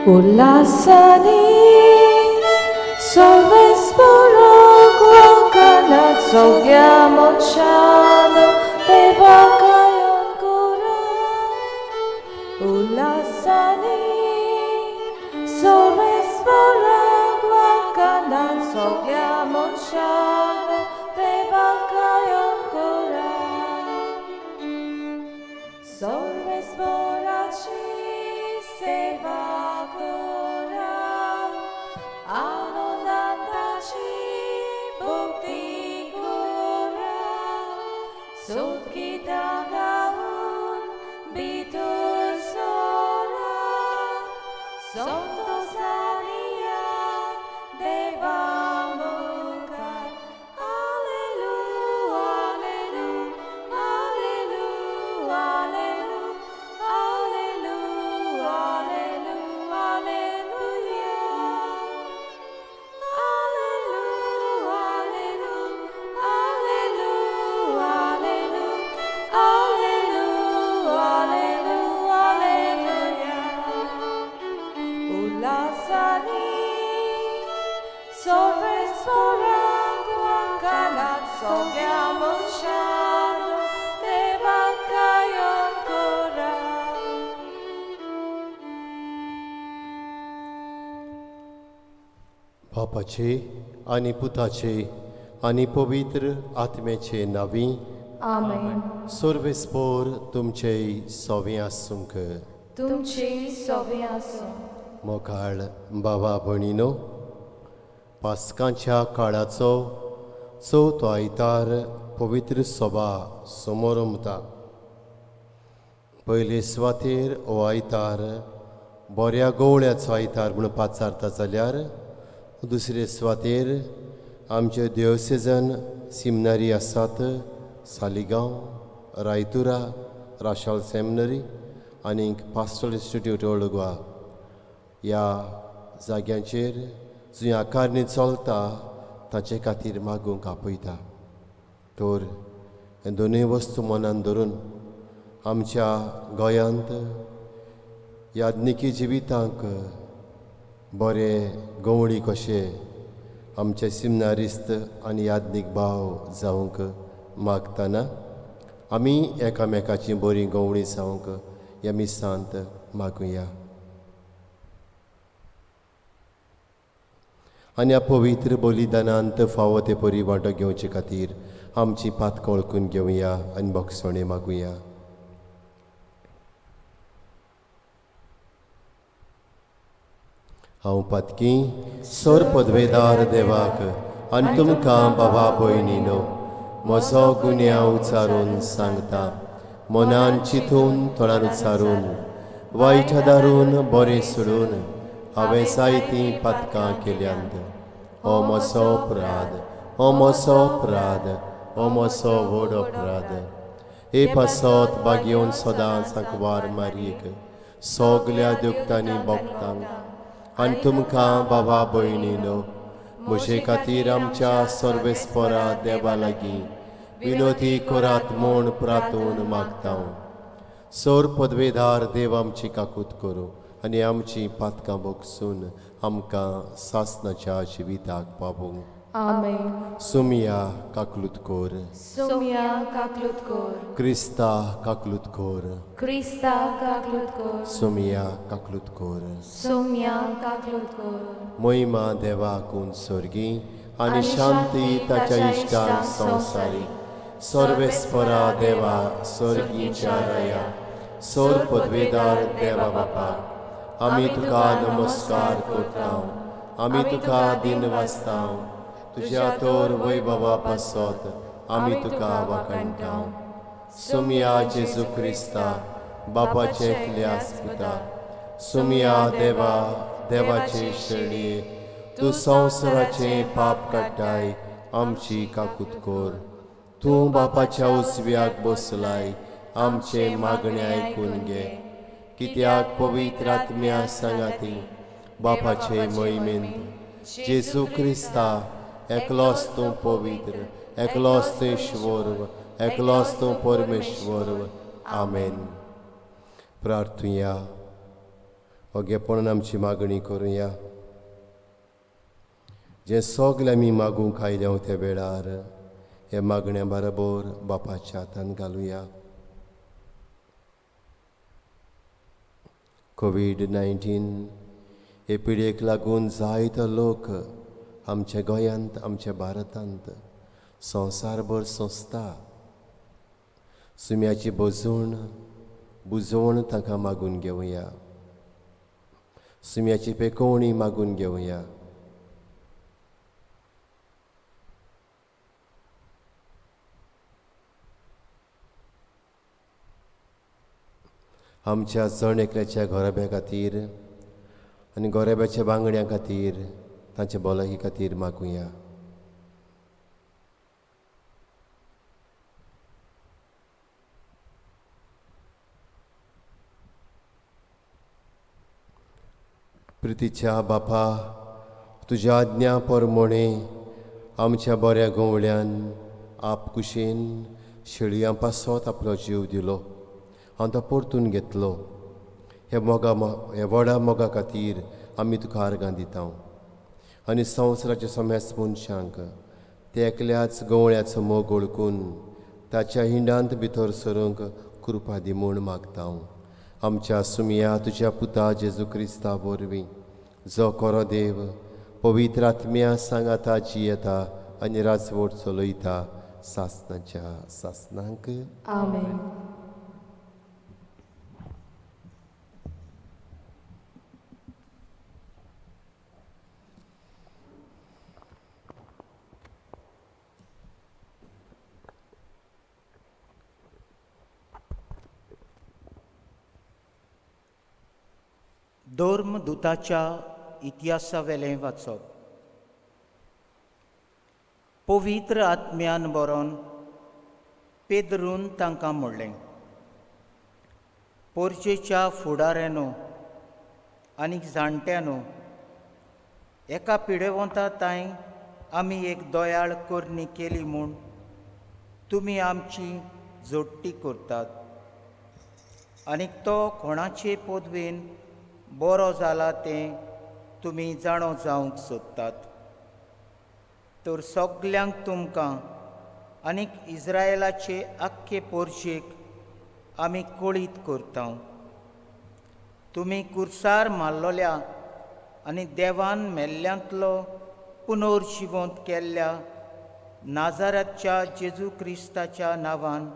Ulasani Solvesporo Guacanat Sogiamon Shano Devakayon Kura Ulasani Solvesporo Guacanat Sogiamon Shano Devakayon Kura Solvesporaci Seva बापाचे आणि पुताचे आणि पवित्र आत्म्याचे नावी आमेन. सर्वेस्पोर तुमचे सोवे आसूंक. तुमचे सोवे आसूं. मोकाळ बाबा भणीनो, पास्कांच्या काळाचो चवथो आयतार पवित्र सभा समोर उमता. पयले सुवातेर हो आयतार बऱ्या गवळ्याचो आयतार म्हूण पाचारता जाल्यार दुसरे सुवातेर आमचे देवसेजन सिमनारी आसात सालिगांव, रायतुरा, राशाल सेमिनरी आनी पास्टल इन्स्टिट्यूट ओल्ड गोवा ह्या जाग्यांचेर जंय आकारणी चलता ताचे खातीर मागूंक आपयता. तर हे दोनूय वस्तू मनान धरून आमच्या गोंयांत याज्ञिकी जिवितांक बरे गवळी कशे आमचे सिमनारिस्त आनी याज्ञीक भाव जावंक मागतना आमी एकामेकाची बरी गवळी जावंक ह्या मिसांत मागुया. आनी ह्या पवित्र बलिदानांत फावो ते परी वांटो घेवचे खातीर आमची पातकां वळखून घेवया आनी भोगसणे मागुया. हांव पातकी सर पदवेदार देवाक आनी तुमकां बाबा भयणीनो म्हजो गुन्यांव उचारून सांगता. मनान चिंतून तोंडान उचारून वायट दारून बरें सोडून हांवें जायतीं पातकां केल्यांत. हो म्हजो अपराध, हो म्हजो अपराध, हो म्हजो व्हड अपराध. हे पासत बागेवन सदांच वार मारीक सगल्या देवतांनी भोगतांक आनी तुमकां बाबा भयणीनो म्हजे खातीर आमच्या सर्वेस्परा देवा लागीं विनोदी करात म्हूण प्रार्थून मागता. सर पदवेदार देव आमची काकूत करूं आनी आमची पातकां भोगसून आमकां सासणाच्या जिविताक पावूंक. आमेन. सुमिया काकलूत कोर. सुमिया काकलूत कोर. क्रिस्ता काकलूत कोर. क्रिस्ता काकलूत कोर. सुमिया काकलूत कोर. सुमिया काकलूत कोर. महिमा देवाकून स्वर्गी आनी शांती ताच्या इश्टांक संवसारी. सर्वेस्परा देवा स्वर्गीच्या राया सर पदवेदार देवा बापाक आमी तुका नमस्कार करता. आमी तुका दिन वाचता. तुज्या तोर वैभवा पासत आमी तुका वाखणटा. सुमिया जेजू क्रिस्ता बापाचे एकल्यास पुता. सुमिया देवा देवाचे शरणये तूं संवसाराचे पाप काडटाय आमची काकूत कोर. तूं बापाच्या उजव्याक बसलाय आमचे मागणे आयकून घे. कित्याक पवित्र आत्म्या सांगाती बापाचे महिमेंत जेजू क्रिस्ता एकलोच तूं पवित्र, एकलोच तूं ईश्वर, एकलोच तूं परमेश्वर. आमेन. प्रार्थुया. ओगेपणान आमची मागणी करुया. जे सगलें आमी मागूंक आयल्या त्या वेळार हे मागण्या बरोबर बापाच्या हातान घालुया. कोविड-19 हे पिडेक लागून जायतो लोक आमच्या गोंयांत, आमच्या भारतांत, संवसारभर सोंसता. सुम्याची बुजवण ताका मागून घेवया. सुम्याची पेकोवणी मागून घेवया. आमच्या जण एकल्याच्या गोरब्या खातीर आनी गोरब्याच्या बांगड्यां खातीर तांचे भलायकी खातीर मागुया. प्रितीच्या बापा, तुज्या आज्ञा परमणे आमच्या बऱ्या गोवळ्यान आपकुशेन शेळयां पासत आपलो जीव दिलो. हांव तो परतून घेतलो. हे व्हडा मोगा खातीर आमी तुका आर्गां दिता. आनी संवसाराच्या समेस्त मनशांक ते एकल्याच गवळ्याचो मोग ओळखून ताच्या हिंडांत भितर सरूंक कृपा दी म्हूण मागता. आमच्या सुमया तुज्या पुता जेजू क्रिस्ता वरवीं, जो खरो देव पवित्र आत्म्या सांगाता जियेता आनी राजवट चलयता सासणाच्या सासणांक. आमेन. धर्मदुताच्या इतिहासावेलें वाचप. पवित्र आत्म्यान बरोवन पेद्रून तांकां म्हणलें, पोरचेच्या फुडाऱ्यानो आनी जाणट्यानो, एका पिडेवंता ताईं आमी एक दोयाळ करणी केली म्हूण तुमी आमची जोडटी करतात. आनीक तो कोणाचे पदवेन बरो जाला तें तुमी जाणो जावंक सोदतात. तर सगल्यांक तुमकां आनीक इस्रायेलाचे आख्खे पोरशेक आमी कळीत करता. तुमी कुर्सार मारलोल्या आनी देवान मेल्ल्यांतलो पुनर्जिवंत केल्ल्या नाजारातच्या जेजू क्रिस्ताच्या नांवान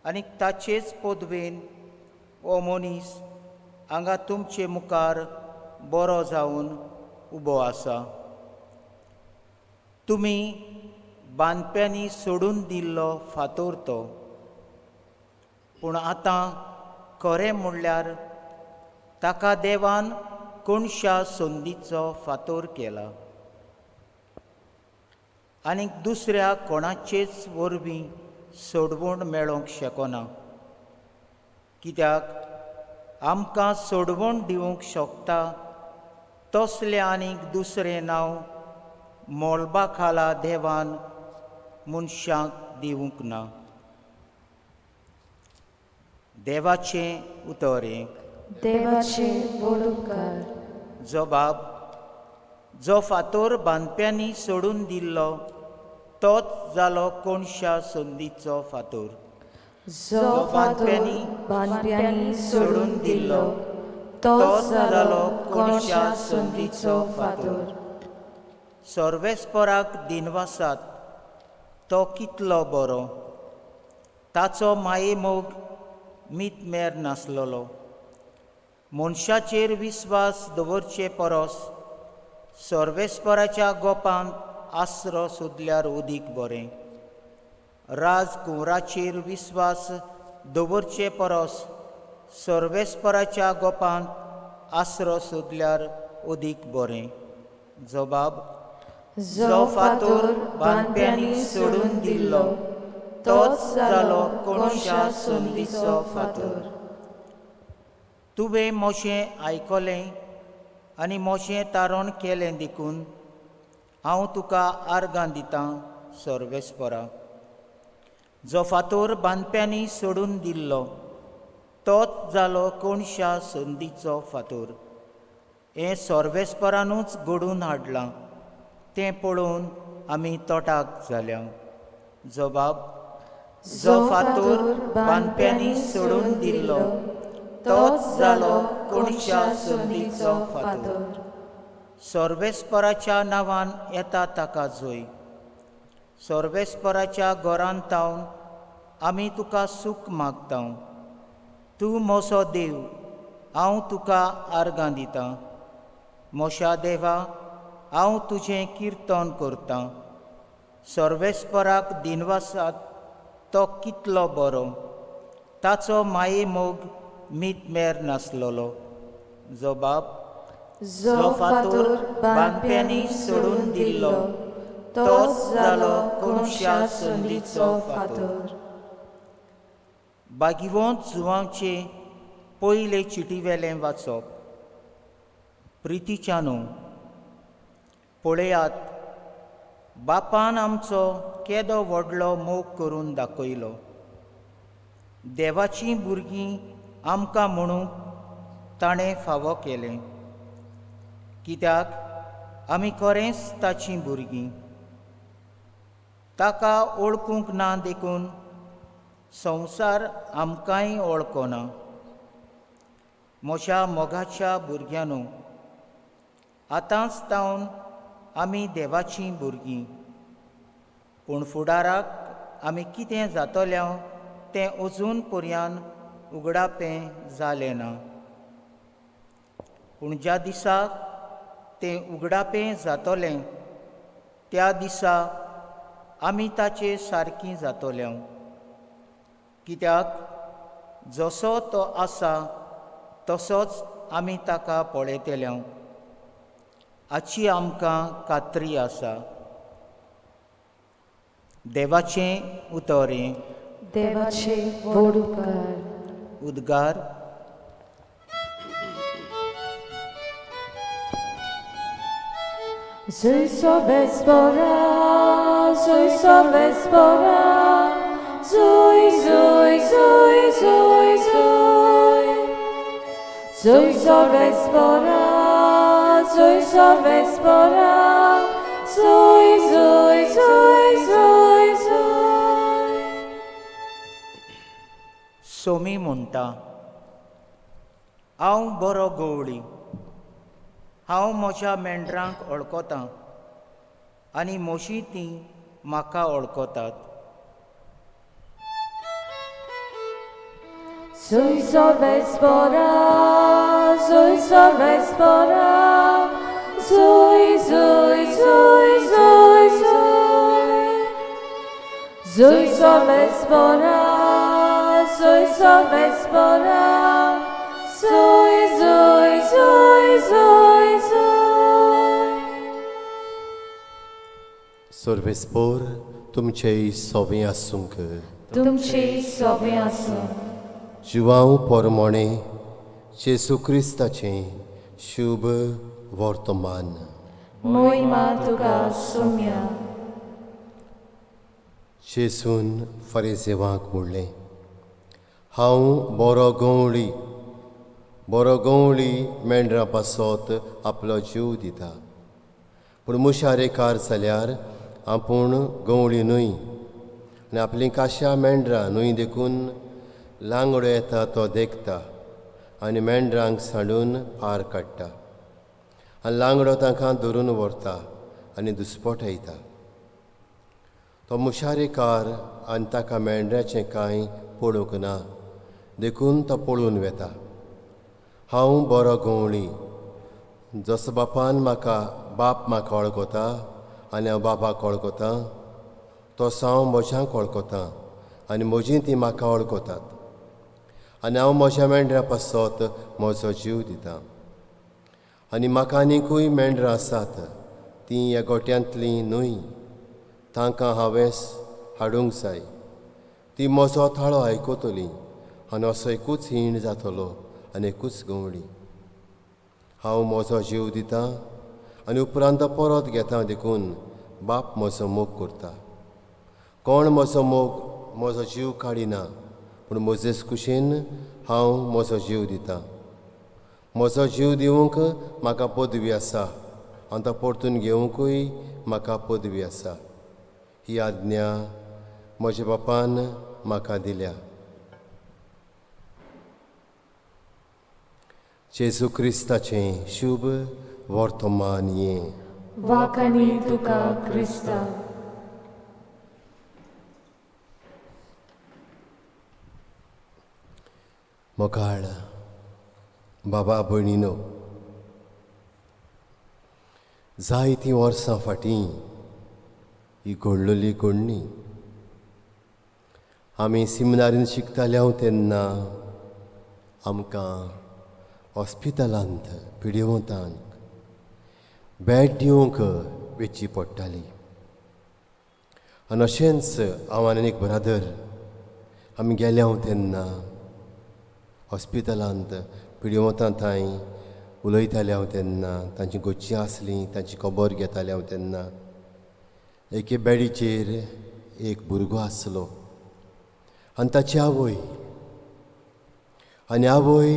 आनीक ताचेच पदवेन हो मनीस हांगा तुमचे मुखार बरो जावन उबो आसा. तुमी बांदप्यांनी सोडून दिल्लो फातोर तो, पूण आतां खरें म्हणल्यार ताका देवान कोणशा संदीचो फातोर केला. आनीक दुसऱ्या कोणाचेच वरवीं सोडवण मेळोंक शकना. कित्याक आमकां सोडवण दिवंक शकता तसलें आनीक दुसरें नांव मोलबा खाला देवान मनशांक दिवंक ना. देवाचें उतरें. देवाचे व्हड उपकार. जबाब. जो फातोर बांदप्यांनी सोडून दिल्लो तोच जालो कोणशा संदीचो फातोर. जो फातोर बांदप्यांनी सोडून दिल्लो तोच जालो कोणशा संदीचो फातोर. सर्वेस्पराक दिनवासात तो कितलो बरो. ताचो माये मोग मीतमेर नासलोलो. मनशाचेर विस्वास दवरचे परस सर्वेस्पराच्या गोपांत आसरो सोदल्यार अदीक बरें. राजकुंवराचेर विस्वास दवरचे परस सर्वेस्पराच्या गोपांत आसरो सोदल्यार अदीक बरें. जबाब. जो फातोर बांदप्यांनी सोडून दिल्लो तोच जालो कोणशा संदीचो फातोर. तुवें मोशें आयकलें आनी मोशें तारण केलें देखून हांव तुका आर्गां दितां सर्वेस्परा. जो फातोर बांदप्यांनी सोडून दिल्लो तोच जालो कोणशा संदीचो फातर. हें सोर्वेस्परानूच घडून हाडलां तें पळोवन आमी तोटाक जाल्या. जबाब: जो फातर बांदप्यांनी सोडून दिल्लो तोच जालो कोणशा संदीचो फातर. सोर्वेस्पराच्या नांवान येता ताका जय. सोर्वेस्पराच्या घरांत रावन आमी तुका सूख मागता. तूं मोसो देव, हांव तुका आर्गां दितां. मोशा देवा, हांव तुजें किर्तन करतां. सोर्वेस्पराक दिनवासात तो कितलो बरो, ताचो माये मोग मीत नासलोलो. जबाब: जो फातर बांदप्यांनी सोडून दिल्लो तोच जालो कोणशा संदीचो फातर. बागिवोंत जुवांचे पयले चिटीवेलें वाचप. प्रितीच्यानो, पळयात, बापान आमचो केदो व्हडलो मोग करून दाखयलो. देवाचीं भुरगीं आमकां म्हणूंक ताणें फावो केलें, कित्याक आमी खरेंच ताचीं भुरगीं. ताका ओळखूंक ना देखून संवसार आमकांय वळखना. म्हज्या मोगाच्या भुरग्यांनो, आतांच जावन आमी देवाचीं भुरगीं. पूण फुडाराक आमी कितें जातले तें अजून पर्यान उगडापें जालें ना. पूण ज्या दिसाक तें उगडापें जातलें त्या दिसा आमी ताचे सारकीं जातले, कित्याक जसो तो आसा तसोच आमी ताका पळयतले, हाची आमकां खात्री आसा. देवाचें उतोरें. देवाचे व्हड उपकार. उद्गार. Zui sorbespora, zui sorbespora, zui, zui, zui, zui, zui. Zui sorbespora, zui sorbespora, zui, zui, zui, zui, zui. Somi म्हणटा, हांव बरो गवळी. हांव म्हज्या मेंढरांक वळखतां आनी म्हजीं तीं म्हाका वळखतात. Zui sorbespora, zui sorbespora, zui, zui, zui, zui, zui. Zui sorbespora, zui sorbespora, zui, zui, zui, zui, zui. सोर्वेस्पोर तुमचेय सोबीं आसूंक. तुमची सोबीं आसूं. जिवांव पोरमोणे जेसू क्रिस्ताचें शुभ वर्तमान. मोहिमा तुका सुम्या. जेसून फरिसेवांक म्हणलें, हांव बरो गवळी मेंढरां पासत आपलो जीव दिता. पूण मुशारेकार जाल्यार आपूण गवळी न्हय आनी आपलीं काश्या मेंढरां न्हय देखून लांगडो येता तो देखता आनी मेंढरांक सांडून पार काडटा. आनी लांगडो तांकां धरून व्हरता आनी दुस्पटयता. तो मुशारेकार आनी ताका मेंढऱ्याचें कांय पळोवंक ना देखून तो पळून वेता. हांव बरो गवळी. जसो बाप म्हाका वळखता आनी हांव बापाक वळखतां, तसो हांव म्हज्यांक वळखतां आनी म्हजीं तीं म्हाका वळखतात. आनी हांव म्हज्या मेंढऱ्यां पासत म्हजो जीव दितां. आनी म्हाका आनिकूय मेंढरां आसात, तीं ह्या गोट्यांतलीं न्हय. तांकां हांवें हाडूंक जाय. ती म्हजो थाळो आयकतलीं आनी असो एकूच हिण जातलो आनी एकूच गवळी. हांव म्हजो जीव दितां आनी उपरांत परत घेतां देखून बाप म्हजो मोग करता. कोण म्हजो जीव काडिना, पूण मोजेस कुशीन हांव म्हजो जीव दितां. म्हजो जीव दिवंक म्हाका पदवी आसा आनी तो परतून घेवंकूय म्हाका पदवी आसा. ही आज्ञा म्हज्या बापान म्हाका दिल्या. जेजू क्रिस्ताचें शुभ वर्तमान ये. वाकणी तुका क्रिस्ता. मोगाळ बाबा भयणीनो, जायतीं वर्सां फाटीं ही घडलेली घडणी. आमी सिमिनारीन शिकताले तेन्ना आमकां हॉस्पिटलांत पिड्येवंतांक बॅड दिवंक वेची पडटाली. आनी अशेंच हांव आनी एक ब्रदर आमी गेले तेन्ना हॉस्पिटलांत पिड्येवंतां थंय उलयताले तेन्ना तांची गोच्ची आसलीं तांची खबर घेताले तेन्ना एके बॅडीचेर एक भुरगो आसलो आनी ताची आवय. आनी आवय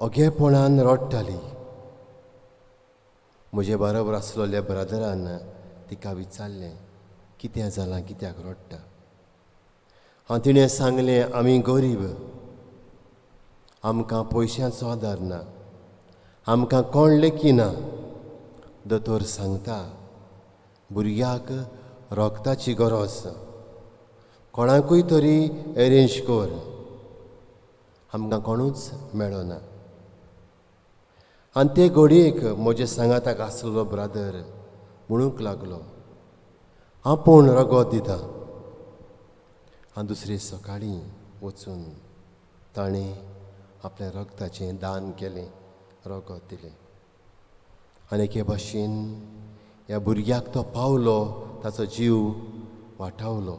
ओगेपणान रडटाली. म्हजे बरोबर आसलोल्या ब्रदरान तिका विचारलें कितें जालां, कित्याक रडटा. आनी तिणें सांगलें आमी गरीब, आमकां पयशांचो आदार ना, आमकां कोण लेकी ना. दोतोर सांगता भुरग्याक रगताची गरज, कोणाकूय तरी एरेंज कर. आमकां कोणूच मेळना. आनी ते घडयेक म्हजे सांगाताक आसलो ब्रदर म्हणूंक लागलो आपूण रगत दिता. आनी दुसरे सकाळीं वचून ताणें आपल्या रगताचें दान केलें, रगत दिलें. आनी एके भाशेन ह्या भुरग्याक तो पावलो, ताचो जीव वाटावलो.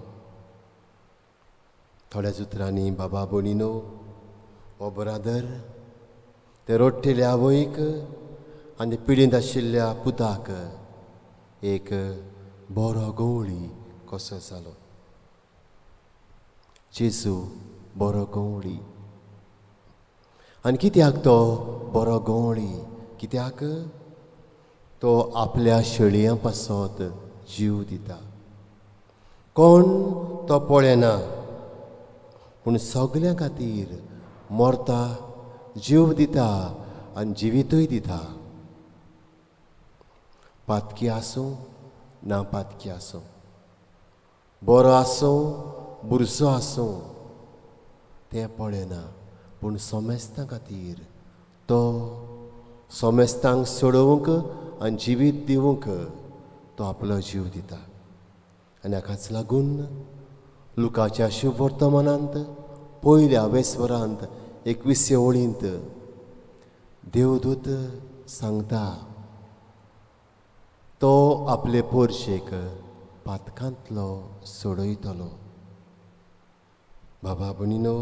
थोड्याच उतरांनी बाबा भयणीनो, हो ब्रदर ते रडटेल्या आवयक आनी पिडींत आशिल्ल्या पुताक एक बरो गवळी कसो जालो. जेजू बरो गवळी. आनी कित्याक तो बरो गवळी? कित्याक तो आपल्या शेळयां पासत जीव दिता. कोण तो पळयना पूण सगल्यां खातीर मरता, जीव दिता आनी जिवितूय दिता. पातकी आसूं ना पातकी आसूं, बरो आसूं बुरसो आसूं, तें पळयना पूण सोमेस्तां खातीर तो सोमेस्तांक सोडोवंक आनी जिवीत दिवंक तो आपलो जीव दिता. आनी हाकाच लागून लुकाच्या शुभ वर्तमानांत पयल्या वेस्वरांत 21 ओळींत देवदूत सांगता तो आपले पोरशेक पातकांतलो सोडयतलो. बाबा भयणीनो,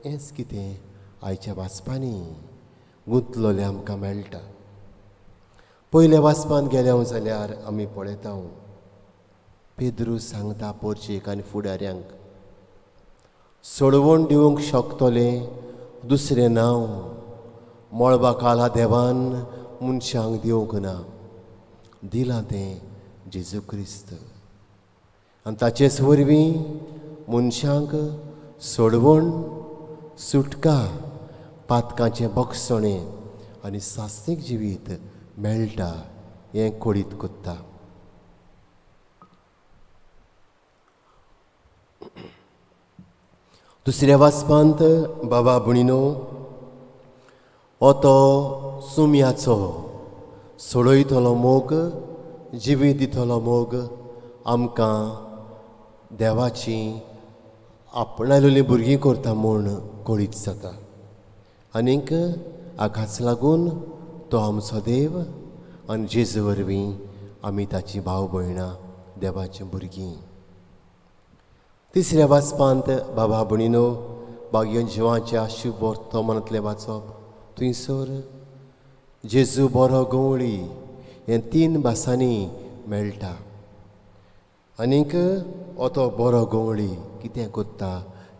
हेंच कितें आयच्या वाचपांनी गुंतलोलें आमकां मेळटा. पयल्या वाचपांत गेले जाल्यार आमी पळयता पेद्रू सांगता पोरशेक आनी फुडाऱ्यांक सोडवण दिवंक शकतले दुसरें नांव मळबाकाला देवान मनशांक दिवंक ना. दिलां तें जेजू क्रिस्त. आनी ताचेच वरवीं मनशांक सोडवण, सुटका, पातकाचें बक्षणें आनी सास्तीक जिवीत मेळटा हें कोडीत कोत्ता. दुसऱ्या वाचपांत बाबा भयणीनो, हो तो सुमयाचो सोडयतलो मोग, जिवीत दितलो मोग आमकां देवाची आपणायलेलीं भुरगीं करता म्हूण कळीत जाता. आनीक हाकाच लागून तो आमचो देव आनी जेजू वरवीं आमी ताची भाव भयणां, देवाचीं भुरगीं. तिसऱ्या वाचपांत बाबा भयणीनो, भाग्य जिवाच्या शुभ वर्तमानांतलें वाचप. थंयसर जेजू बरो गवळी हें 3 भासांनी मेळटा. आनीक हो तो बरो गवळी कितें कोत्ता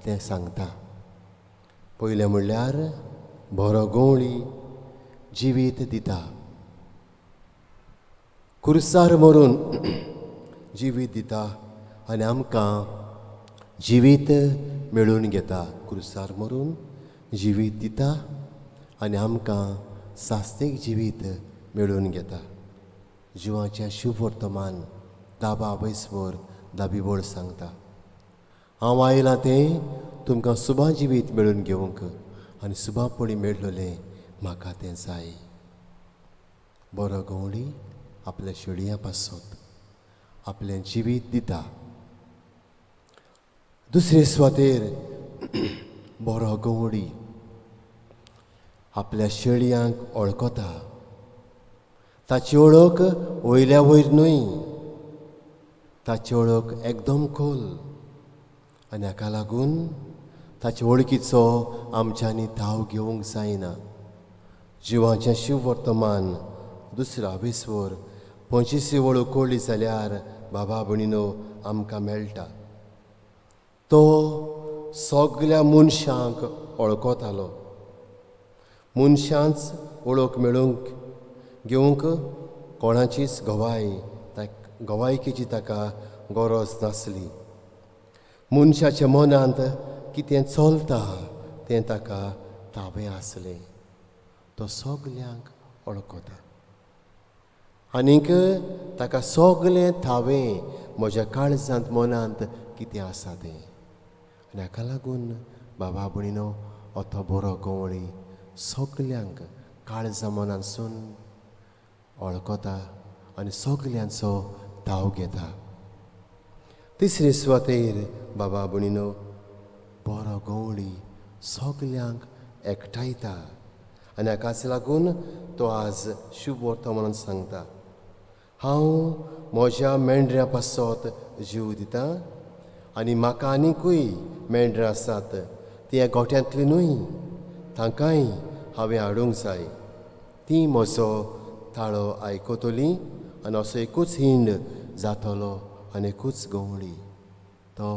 तें सांगता. पयलें म्हणल्यार बरो गवळी जिवीत दिता. कुर्सार मरून जिवीत दिता आनी आमकां जिवीत मेळून घेता. कुर्सार मरून जिवीत दिता आनी आमकां सास्तीक जिवीत मेळून घेता. जिवाचें शुभ वर्तमान 10-22 दाबीबोळ सांगता. हांव आयलां तें तुमकां सुबा जिवीत मेळून घेवंक आनी सुबापणी मेळ्ळोलें म्हाका तें जाय. बरो गवळी आपल्या शेळयां पासत आपलें जिवीत दिता. दुसरे सुवातेर बरो गवळी आपल्या शेळयांक वळखता. ताची वळख वयल्या वयर न्हय, ताची वळख एकदम खोल आनी हाका लागून ताचे वळखीचो आमच्यांनी ताव घेवंक जायना. जिवाचें शिव वर्तमान 2 25 वळख कळ्ळी जाल्यार बाबा भयणीनो आमकां मेळटा. तो सगल्या मनशांक वळखतालो. मनशांच वळख मेळूंक घेवंक कोणाचीच गवायकेची ताका गरज नासली. मनशाच्या मनांत कितें चलता तें ताका तावें आसलें. तो सगल्यांक वळखता आनीक ताका सगलें थावें म्हज्या काळजांत मनांत कितें आसा तें. आनी हाका लागून बाबा भयणीनो हो तो बरो गवळी सगल्यांक काळजा मनांतसून वळखता आनी सगल्यांचो ताव घेता. तिसरे सुवातेर बाबा भयणीनो बरो गवळी सगल्यांक एकठायता आनी हाकाच लागून तो आज शुभ वर्तमानान सांगता. हांव म्हज्या मेंढऱ्या पासत जीव दिता आनी म्हाका आनिकूय मेंढरां आसात. ती ह्या गोठ्यांतली न्हय, तांकांय हांवें हाडूंक जाय. ती म्हजो ताळो आयकतलीं आनी असो एकूच हिंड जातलो आनी एकूच गवळी. तो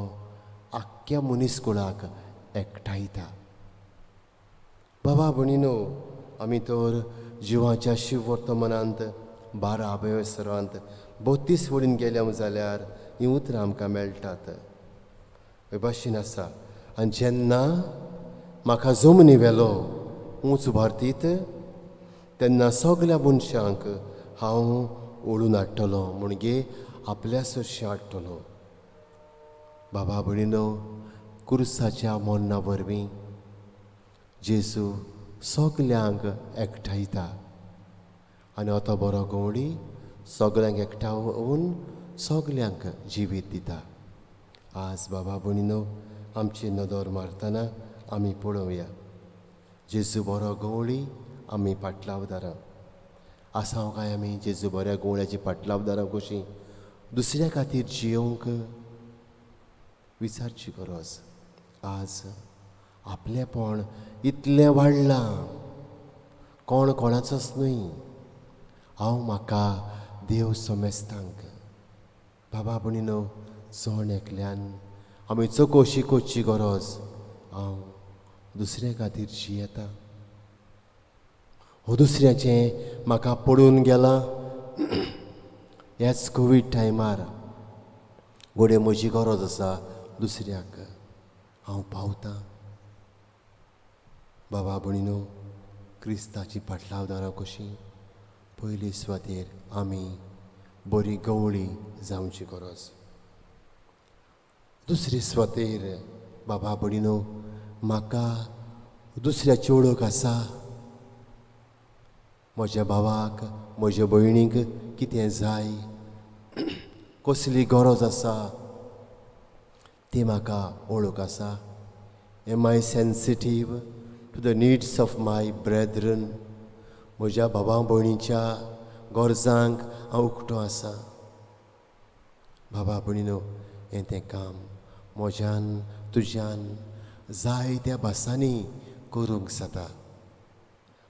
आख्ख्या मनीसकुळाक एकठायता. बाबा भयणीनो आमी तर जिवाच्या शिव वर्तमानांत 12 अभयसरांत 32 वडीन गेल्या जाल्यार हीं उतरां आमकां मेळटात. हे भाशेन आसा. आनी जेन्ना म्हाका जमनी वेलो उंच भारतीत तेन्ना सगल्या मनशांक हांव ओळून हाडटलो म्हणजे आपल्या सरशी हाडटलो. बाबा भयणीनो कुर्साच्या मरणा वरवीं जेजू सगल्यांक एकठायता आनी हो तो बरो गवळी सगल्यांक एकठांवून सगल्यांक जिवीत दिता. आज बाबा भयणीनो आमची नदर मारतना आमी पळोवया जेजू बरो गवळी आमी पाटलावदारां आसांव काय आमी जेजू बऱ्या गवळ्याची पाटलावदारां कशीं दुसऱ्या खातीर जियोंक विचारची गरज. आज आपलेपण इतलें वाडलां कोण कोणाचोच न्हय. हांव म्हाका देव सोमेस्तांक बाबा भयणीनो जण एकल्यान आमी चवकशी करची गरज. हांव दुसऱ्या खातीर जियेता. हो दुसऱ्याचें म्हाका पडून गेलां. ह्याच कोवीड टायमार घोडे म्हजी गरज आसा दुसऱ्याक हांव पावतां. बाबा भयणीनो क्रिस्ताची पाटलावदारां कशीं पयली सुवातेर आमी बरी गवळी जावची गरज. दुसरे सुवातेर बाबा भयणीनो म्हाका दुसऱ्याची वळख आसा. म्हज्या भावाक म्हज्या भयणीक कितें जाय कसली गरज आसा ती म्हाका वळख आसा. Am I sensitive to the needs of my brethren. म्हज्या भावा भयणीच्या गरजांक हांव उक्तो आसा. बाबा भयणीनो हें तें काम म्हज्यान तुज्यान जायत्या भासांनी करूंक जाता.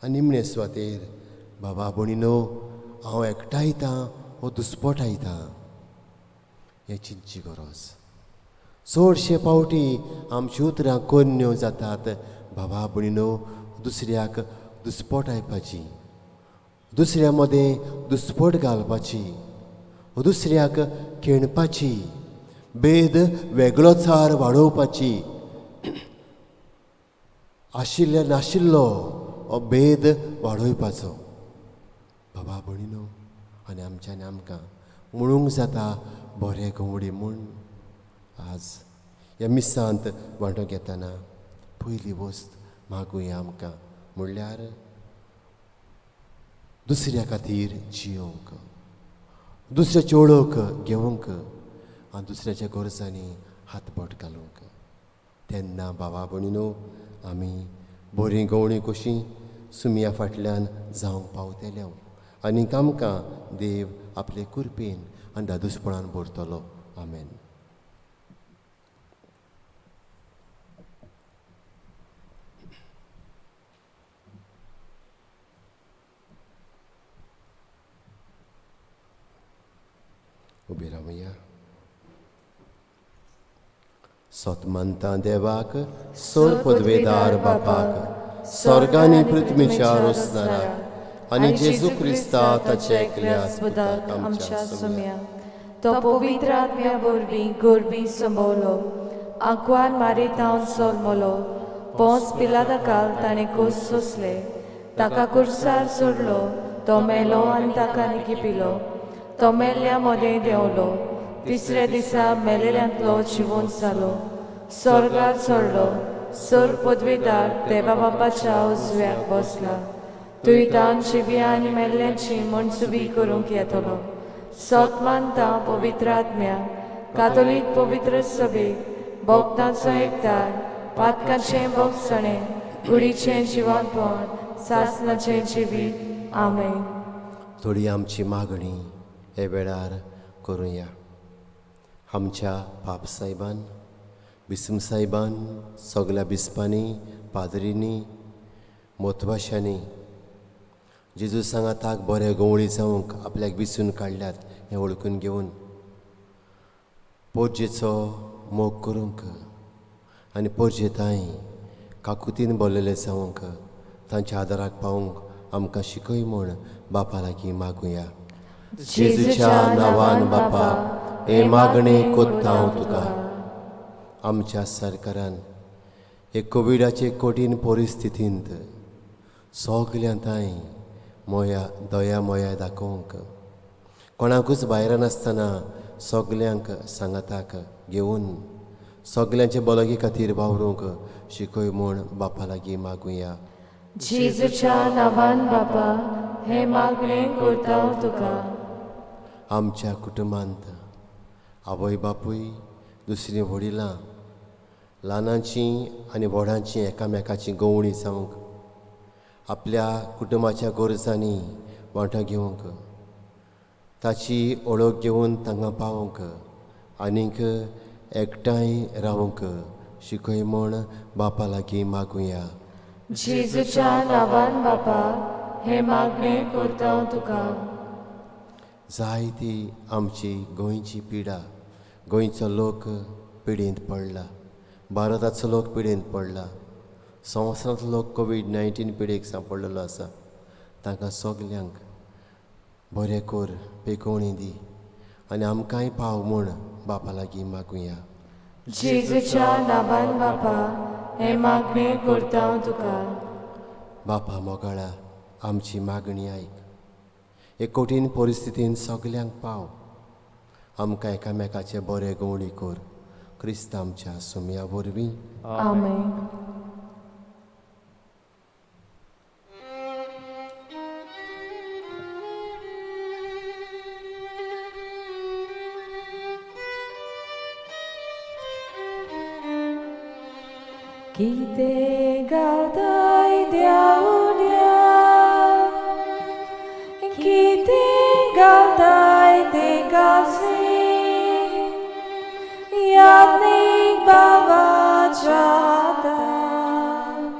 आनी निमणे सुवातेर बाबा भयणीनो हांव एकठायतां हो दुस्पटायतां हें चिंतची गरज. चडशे पावटी आमची उतरां कोन्यो जातात भावा भयणीनो दुसऱ्याक दुस्पट आयपाची दुसऱ्या मदें दुस्पट घालपाची दुसऱ्याक खेणपाची भेद वेगळोचार वाडोवपाची आशिल्ले नाशिल्लो हो भेद वाडोवपाचो बाबा भयणीनो आनी आमच्यानी आमकां म्हणूंक जाता बरें गवडी म्हूण आज ह्या मिसांत वांटो घेतना पयली वस्त मागुया आमकां म्हणल्यार दुसऱ्या खातीर जियोंक दुसऱ्या चेडोक घेवंक आनी दुसऱ्याच्या गरजांनी हातबोट घालूंक तेन्ना भावा भयणीनो आमी बरीं गवळीं कशीं सुमया फाटल्यान जावंक पावतल्यो आनीक आमकां देव आपले कुरपेन आनी दादूसपणान भरतलो आमेन. उबी रावया. सतमंता देवाक सोर पदवेदार बापाक स्वर्गांनी पृथ्वीच्या रोसणाराक आनी जेजू क्रिस्ता ताच्या एकल्या सुदाक आमच्या सुम्या तो पवित्र आत्म्या वरवीं गोरबी संभोवलो आंकवार मारितावन सोलमलो पोंस पिलाताकाल ताणें कोस सोंसले ताका कुर्सार सोडलो तो मेलो आनी ताका निकिपिलो तो मेल्ल्या मदें देंवलो तिसऱ्या दिसा मेलेल्यांतलो जिवंत जालो स्वर्गार चडलो सोर पदवेदार देवा बापाच्या उजव्याक बसला तुयतान जिव्या आनी मेल्ल्यांची मनसुबी करूंक येतलो सतमानता पवित्र आत्म्या कातोलीक पवित्र सभेक भोगतांचो एकठांय पातकाचें भोगसणें कुडीचें जिवंतपण सासणाचें जिवीत आमेन. थोडी आमची मागणी हे वेळार करुया. आमच्या पाप साहेबान बिस्म साहेबान सगल्या बिस्पांनी पाद्रींनी मोतवाशांनी जेजू सांगाताक बरे गवळी जावंक आपल्याक बिसून काडल्यात हें वळखून घेवन पोरजेचो मोग करूंक आनी पोरजेताय काकुतीन बोल्लेले जावंक तांच्या आदाराक पावूंक आमकां शिकय म्हूण बापा लागीं मागुया. जेजूच्या नांवान बापा हे मागणें कोत्ता हांव तुका. आमच्या सरकारान हे कोविडाचे कठीण परिस्थितींत सगल्यांताय दया मोया दाखोवंक कोणाकूच भायर नासतना सगल्यांक सांगाताक घेवन सगल्यांचे बलगी खातीर वावरूंक शिकय म्हूण बापा लागीं मागुया. जेजूच्या नांवान बापा हे मागणें करता हांव तुका. आमच्या कुटुंबांत आवय बापूय दुसरीं वडिलां ल्हानांचीं आनी व्हडांचीं एकामेकाचीं गवळीं जावंक आपल्या कुटुंबाच्या गरजांनी वांटो घेवंक ताची ओळख घेवन तांकां पावोवंक आनीक एकठांय रावंक शिकय म्हूण बापा लागीं मागुया. जेजूच्या नांवान बापा हे मागणें करता हांव तुका. जायती आमची गोंयची पिडा गोंयचो लोक पिडेंत पडला भारताचो लोक पिडेंत पडला संवसारांतलो लोक कोवीड-19 पिडेक सांपडलेलो आसा तांकां सगल्यांक बरें कोर बेगोवणी दी आनी आमकांय पाव म्हूण बापा लागीं मागुया. जेजूच्या नांवान बापा हे मागणें करता हांव तुका. बापा मोगाळा आमची मागणी आयक. हे कठीण परिस्थितीन सगल्यांक पाव आमकां एकामेकाचे बरे गवळी कोर क्रिस्त आमच्या सुमया वरवीं आमेन. कितें गावताय देवड्या कितें गावताय ते गावसे यादनीक बाबाच्या हातान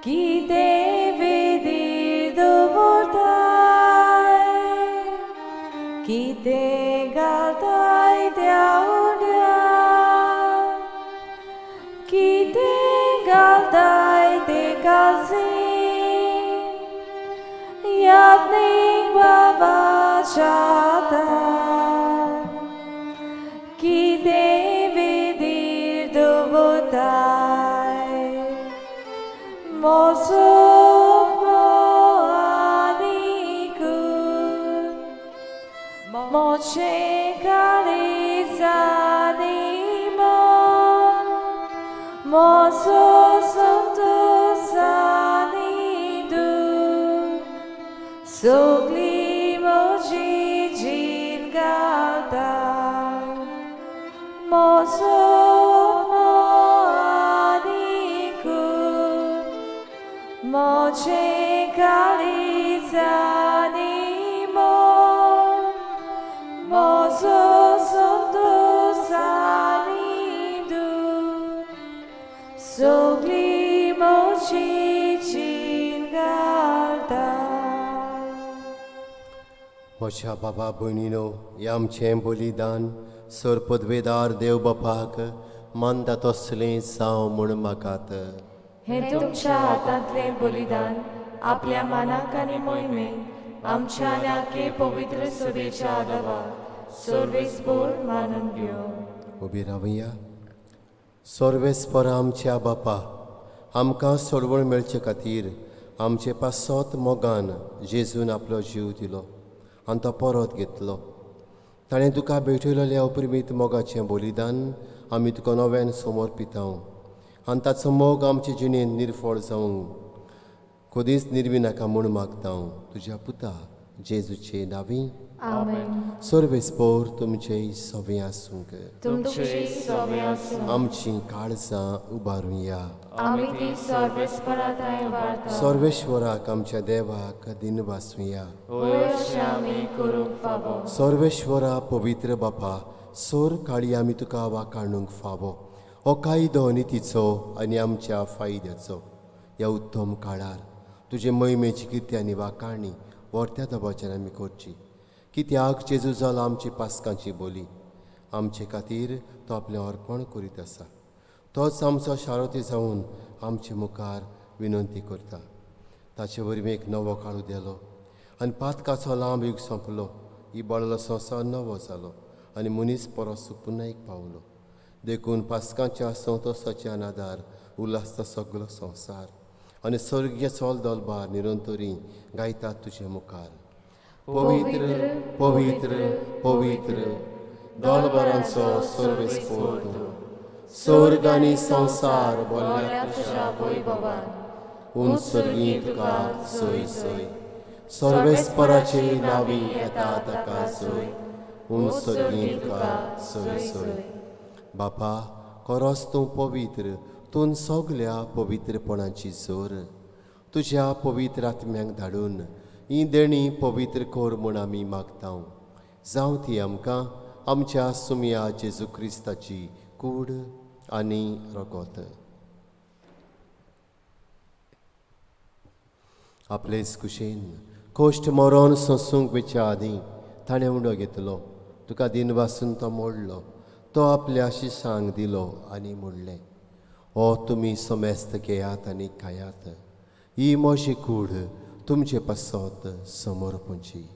कितें वेदीर दवरताय कितें गावताय देवड्या Shaddai, ki devedir dovotai, mosok moanikun, moche kalizanimon, moso santo sanidu, sogli moji jingaldan, moso moanikun, moche kalizanimon, moso santo sanidu, sogli moji jingaldan. म्हज्या बाबा भयणीनो हें आमचें बलिदान सर पदवेदार देव बापाक मानता तसलें जावं म्हूण मागात. हे तुमच्या हातांतलें बलिदान आपल्या मानाक आनी मोहिमेक आमच्या नाके पवित्र सभेच्या आदवाक सर्वेस्पोर मानून घेवं. उबी रावया. सर्वेस्पर आमच्या बापा, आमकां सोडवण मेळचे खातीर आमचे पासत मोगान जेजून आपलो जीव दिलो आनी तो परत घेतलो. ताणें तुका भेटयलेल्या अप्रिमीत मोगाचें बलिदान आमी तुका नव्यान समर्पितांव आनी ताचो मोग आमचे जिणेंत निर्फळ जावंक कदींच निर्वी नाका म्हूण मागतां तुज्या पुता जेजूचे नांवी. आमेन. सर्वेस्पोर तुमचे सवें आसूंक. तुमची सवें आसूं. आमचीं काळजां उबारुया. आमी ती सर्वेस्पराताय वार्ता. सर्वेश्वराक आमच्या देवाक दिन वासुया. होय अशें आमी करूंक फावो. सर्वेश्वरा पवित्र बापा, सोर काळी आमी तुका वाखाणूंक फावो. हो कायदो नितीचो आनी आमच्या फायद्याचो ह्या उत्तम काळार तुजे महिमेची किर्ती आनी वाखाणी व्हरत्या दबाच्यान आमी करची. कित्याक जेजू जाला आमची पासकांची बोली. आमचे खातीर तो आपलें अर्पण करीत आसा. तोच आमचो शारोती जावन आमचे मुखार विनंती करता. ताचे वरवीं एक नवो काळ उदेलो आनी पातकाचो लांब युग सोंपलो. इबाडलो संवसार नवो जालो आनी मनीस परस पुन्हा एक पावलो. देखून पासकांच्या संतोशाच्या नादार उल्हासता सगलो संवसार आनी सर्गीय चोल दोलबार निरंतरी गायतात तुजे मुखार. पवित्र पवित्र पवित्र दोलबारांचो सर्वेस्पोर तूं. स्वर्ग आनी संवसार बोल्ल्या तुज्या वैभवान उंच सर्गी तुका सोय सोय. सर्वेस्पराचे नांवी येता ताका सोय. उंच सर्गी तुका सोय सोय. बापा, खरोच तूं पवित्र. तूं सगल्या पवित्रपणाची जोर. तुज्या पवित्र आत्म्यांक धाडून ही देणी पवित्र कोर म्हूण आमी मागतां. जावं ती आमकां आमच्या सुमया जेजू क्रिस्ताची कूड आनी रगत. आपलेच कुशेन कोश्ट मरोन सोंसूंक वेच्या आदीं ताणें उंडो घेतलो. तुका दिन वासून तो मोडलो. तो आपल्या आशिशांक दिलो आनी म्हणलें, हो तुमी समेस्त घेयात आनी खायात. ही म्हजी कूड तुमचे पासत समर्पणची.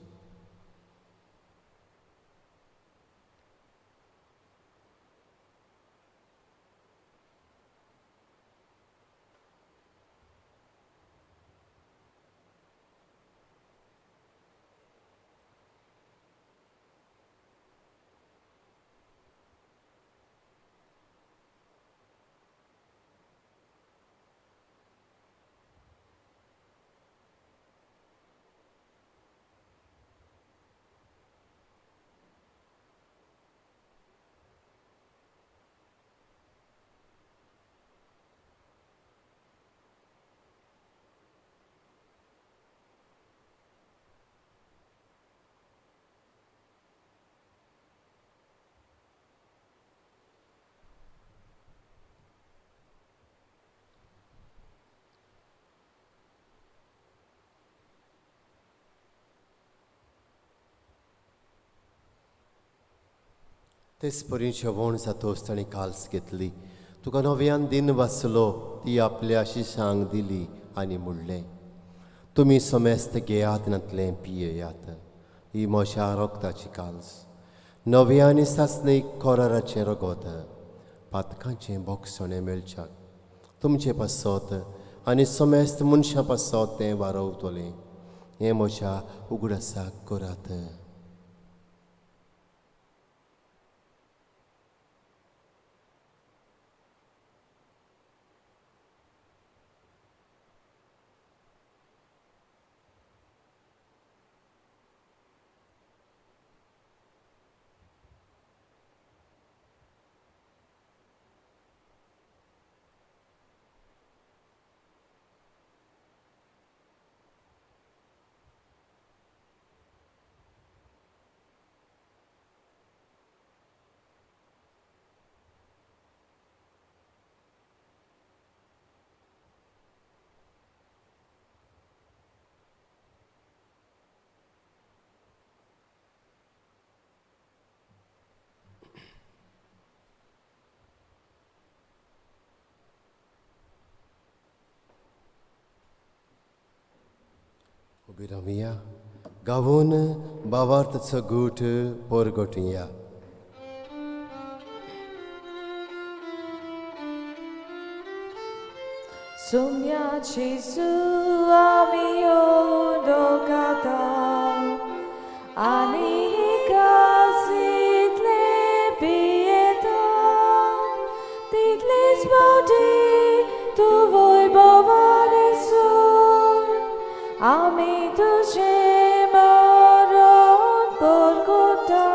तेच परीन शेवण जातोच ताणें काल्स घेतली. तुका नव्यान दिन वाचलो ती आपल्या आशिशांक दिली आनी म्हणलें, तुमी समेस्त घेयात नातलें पियेयात. ही मोशा रोगताची काल्स नवे आनी सासणीक कोराराचें रगत पातकांचें बोगसणें मेळच्याक तुमचे पासत आनी समेस्त मनशां पासत तें वारवतलें हें मोशा उगडासाक करात. उबी रावया गावून बावार्थचो गूठ पोरगोटुया. Sumia Jesu amio dokata ani hikasit le pieta titlis bauti tu voi bavane sur ami tu shemaron porgota.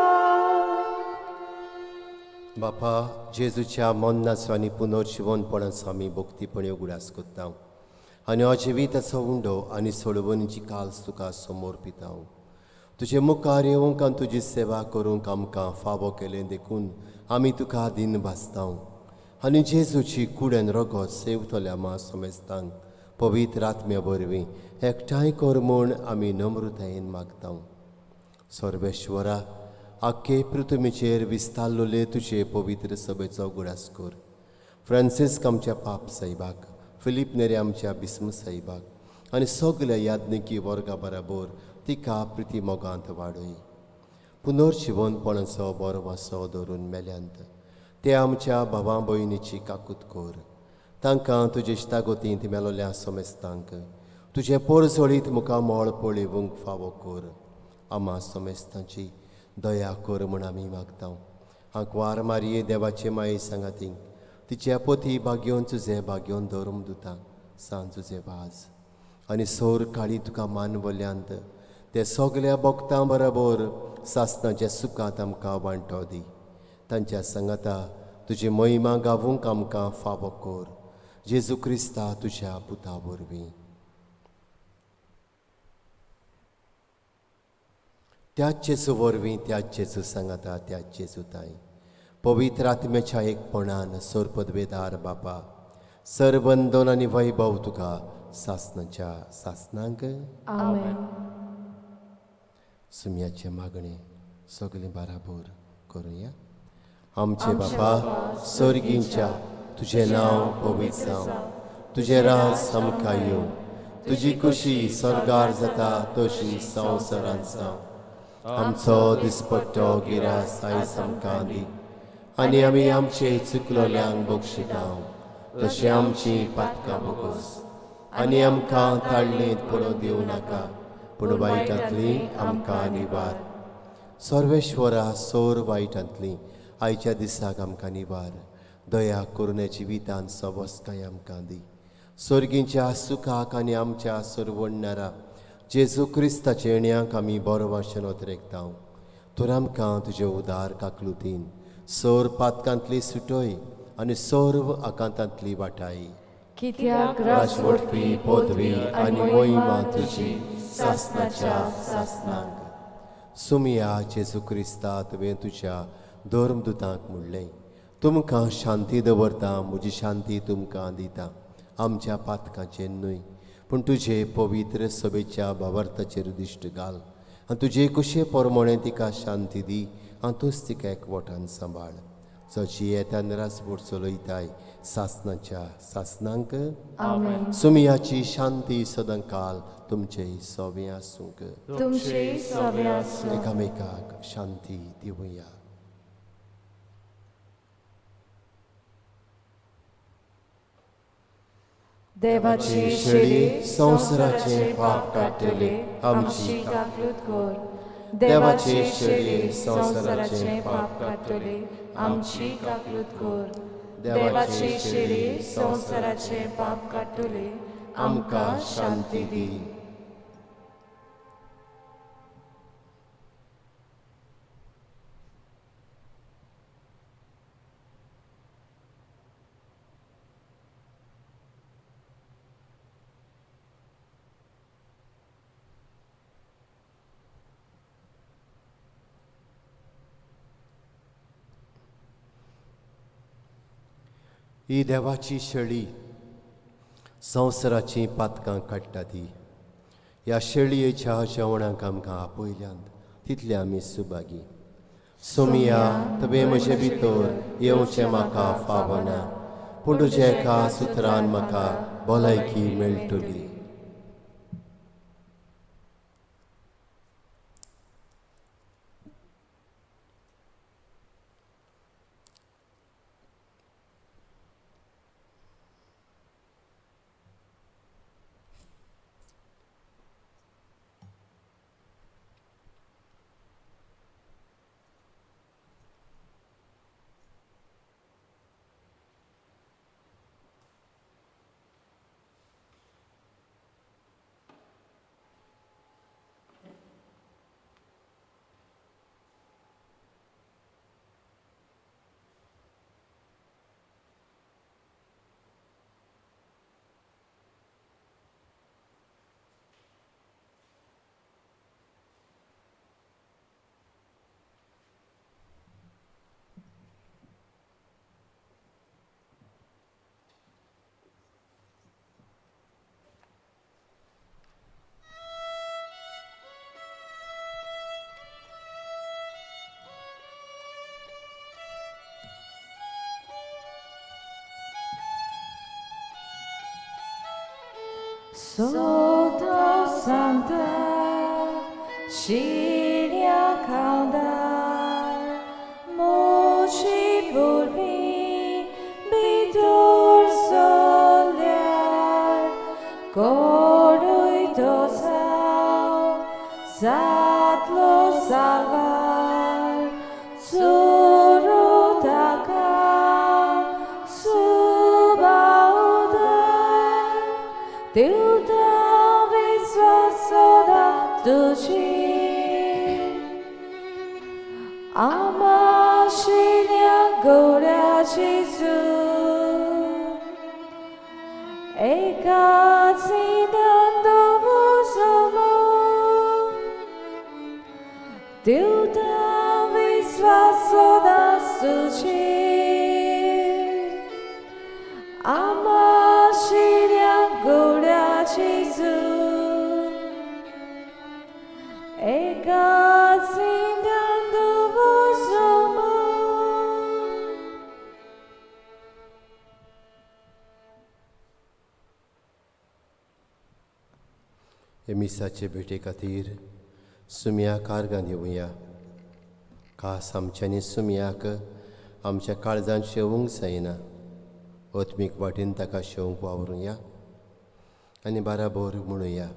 बापा जेजूच्या मोन्नाचो आनी पुनर्जिवनपणाचो आमी भोक्तीपणी उगडास कोत्ता आनी हो जिविताचो उंडो आनी सोडवणीची काल्स तुका समोर पिता. तुजे मुखार येवंक आनी तुजी सेवा करूंक आमकां फावो केलें देखून आमी तुका दिन भासता आनी जेजूची कुडेन रगत सेवतल्या मा समेस्तांक पवित्र आत्म्या वरवीं एकठांय कर म्हूण आमी नम्रतायेन मागता. सर्वेश्वरा आख्खे पृथ्वीचेर विस्तारलोले तुजे पवित्र सभेचो उगडास कर. फ्रांसिस्क आमच्या पाप साहिबाक, फिलीप नेरे आमच्या बिस्म साहिबाक आनी सगल्या याज्ञिकी वर्गा बराबर तिका प्रिती मोगांत वाडय. पुनर्जिवनपणाचो बरो वासो धरून मेल्यांत ते आमच्या भावां भयणीची काकूत कर. तांकां तुजे इश्टागोतींत मेलोल्या समेस्तांक तुजे पोरजोळीत मुखामोळ पळोवंक फावो कर. आमा समेस्तांची दया कर म्हूण आमी मागता. हांकवार मारये देवाचे माये सांगातींक तिच्या पोती भाग्योन तुजे भाग्योन धर्म दुता सांज तुजे वाज आनी सोर काळी तुका मानवल्यांत ते सगल्या भक्तां बरोबर सासणाच्या सुखांत आमकां वांटो दी. तांच्या सांगाता तुजी महिमा गावूंक आमकां फावो कर. जेजू क्रिस्ता तुज्या पुता वरवीं. त्याच जेजू वरवीं त्याच जेजू सांगाता त्याच जेजू ताई पवित्र आत्म्याच्या एकपणान सोर पदवेदार बापा सरबंदन आनी वैभव तुका सासणाच्या सासणांक Amen. सुमयाचे मागणे सगळे बराबर करूया. आमचे बापा सर्गींच्या तुझे नांव पवित्र जावं, तुझे राज आमकां येवं, तुजी खुशी स्वर्गार जाता तशी संवसारांत जावं. आमचो दिसपट्टो गिरास आयज आमकां दी आनी आमी आमचे चुकलोल्यांक बक्षितांव तशें आमची पातकां बोगोस आनी आमकां ताळणेंत पडूं दिवं नाका पूण वायटांतली आमकां निवार. सर्वेश्वरा सोर वायटांतली आयच्या दिसाक आमकां निवार. दया करून जिवितांत सवस्काय आमकां दी. सर्गींच्या सुखाक आनी आमच्या सरवडणारा जेजू क्रिस्ताचे येण्याक आमी बरो भाशेन ओतरेकता. तर आमकां तुजे उदार काकलुतीन सोर पातकांतली सुटय आनी सोर्व आकांतांतली वाटाय. कित्याक राजवटपी पदवी आनी महिमा तुजी सासणाच्या सासणांक. सुमया जेजू क्रिस्ता तुवें तुज्या धर्मदुतांक म्हणलें तुमकां शांती दवरता म्हजी शांती तुमकां दिता. आमच्या पातकांचेर न्हय पूण तुजे पवित्र सभेच्या भावार्थाचेर दिश्ट घाल आनी तुजे कुशे पोरमोणें तिका शांती दी आनी तूंच तिका एकवटान सांबाळ. जशी येतान रासपूर चलयताय सासनाच्या सासनांक आमेन. सुमियाची शांती सदांकाल तुमचे सोबे आसूंक. तुमचे सवे आसूं. एकामेकाक शांती दिवया. देवाची शेळी संवसाराचे पाप काडटले आमची काकूट कर. देवाची शेळी संवसाराचे पाप काडटले आमची काकूट कर. देवाची शेळी संवसाराचे पाप काडटले आमकां शांती दी. ही देवाची शेळी संवसाराची पातकां काडटा ती. ह्या शेळयेच्या जेवणाक आमकां आपयल्यांत तितले आमी सुभागी. सुमिया तुवें म्हजे भितर येवचें म्हाका फावना, पूण तुज्या एका सुत्रान म्हाका भलायकी मेळटली. Soto Santa, Shiria Kaudar, Mochi Volvi, Bitor Solar, Corui Tosau, Satlo Salvar, Surutaka, Subaudar, Tuta Visvasoda Tuji, Amashinya Goria Jesu, Ekatsidando Vusumo, Tuta Visvasoda Tuji, Amashinya Goria Jesu, Ekatsidando Vusumo. हे मिसाचे भेटे खातीर सुमियाक आर्गां दिवया. खास आमच्यांनी सुमियाक आमच्या काळजांत शेवूंक जायना. ओत्मीक वाटेन ताका शेवंक वावरुया आनी बाराबोर म्हणुया.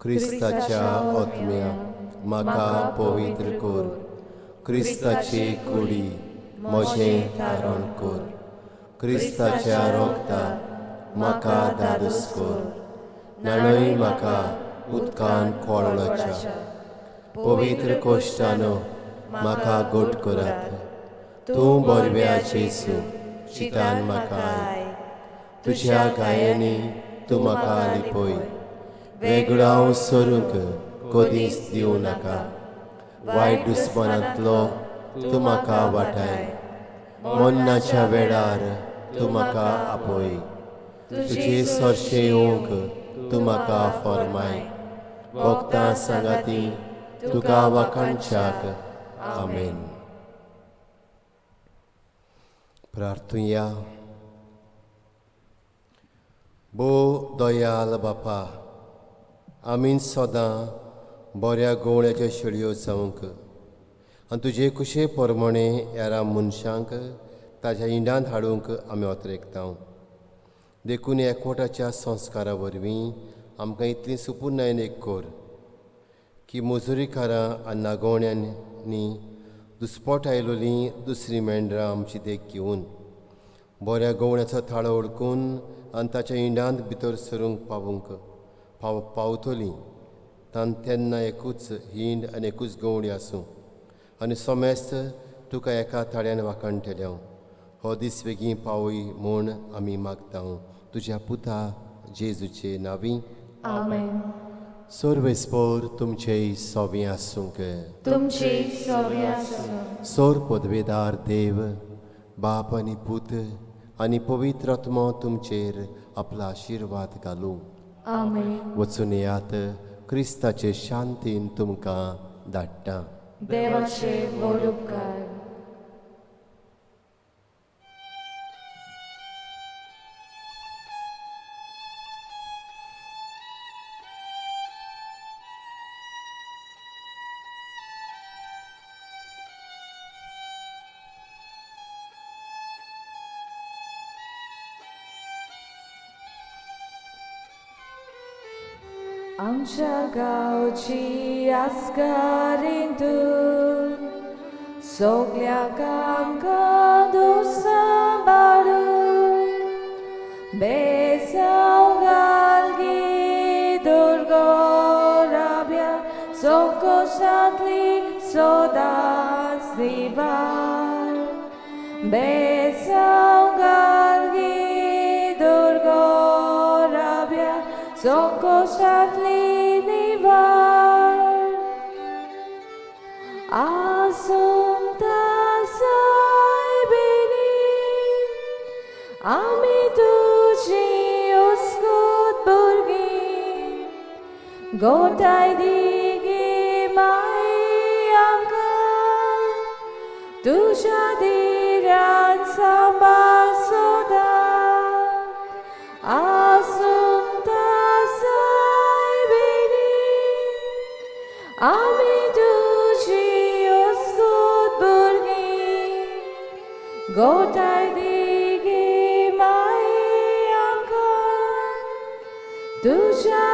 क्रिस्ताच्या ओत्म्या म्हाका पवित्र कर. क्रिस्ताची कुडी म्हजें तारण कर. क्रिस्ताच्या रोगताक म्हाका धादोस कर. नाणय म्हाका उदकान कोळोच्या. पवित्र कोश्टानो म्हाका गोट करात. तूं बरव्या जेसू चितान म्हाका आय. तुज्या गायांनी तूं म्हाका लिपय. वेगळाव सरूंक कधीच दिवं नाका. वायट दुस्मानांतलो तूं म्हाका वाटाय. मन्नाच्या वेळार तूं म्हाका आपय. तुजे सरशे येवंक तूं म्हाका फरमाय. भक्तां सांगाती तुका वाखाणच्याक. आमेन. प्रार्थुया. बो दयाल बापा, आमी सदां बऱ्या गोवण्याच्यो शेळयो जावंक आनी तुजे कुशे प्रमाणे ह्या मनशांक ताच्या इंडांत हाडूंक आमी ओतरेकता. देखून एकवटाच्या संस्कारा वरवीं आमकां इतली सुपूर्णायेन एक कोर की मजुरीकारां आनी नागोवण्यांनी दुस्पोट आयलोलीं दुसरी मेंढरां आमची देख घेवन बऱ्या गोवण्याचो थाळो ओळखून आनी ताच्या इंडांत भितर सरूंक पावतलीं तेन्ना एकूच हिंड आनी एकूच गवणी आसूं आनी सोमेस्त तुका एका थाळ्यान वाखणटल्या. हो दीस बेगीन पावय म्हूण आमी मागता तुज्या पुता जेजूचे नांवी. आमेन. सोर्वेस्पोर तुमचे सोबीं आसूंक. तुमची सोबीं आसूं. सोर पदवेदार देव, बाप आनी पूत आनी पवित्र आत्मा तुमचेर आपलो आशिर्वाद घालूं. आमेन. वचून येयात, क्रिस्ताचे शांतीन तुमकां धाडटा. देवाचे व्हड उपकार. आमच्या गांवची आस्कारींतून सगळ्याक आमकां दूख सांबाळून बेसांव घालगी दुर्गो राब्या संकोशांतली सदांच निवार. बेसांव घालगी दुर्गो राब्या संकोशांतली निवार. आसूंता सायबिनी आमी तुजी उस्कूत भुरगीं, गोठाय दिगी माय आमकां तुज्या दिरान सांबाळ सदां. आसूंता सायबिनी आमी तुजी उस्कूत भुरगीं, गोठाय दिगी माय आमकां तुज्या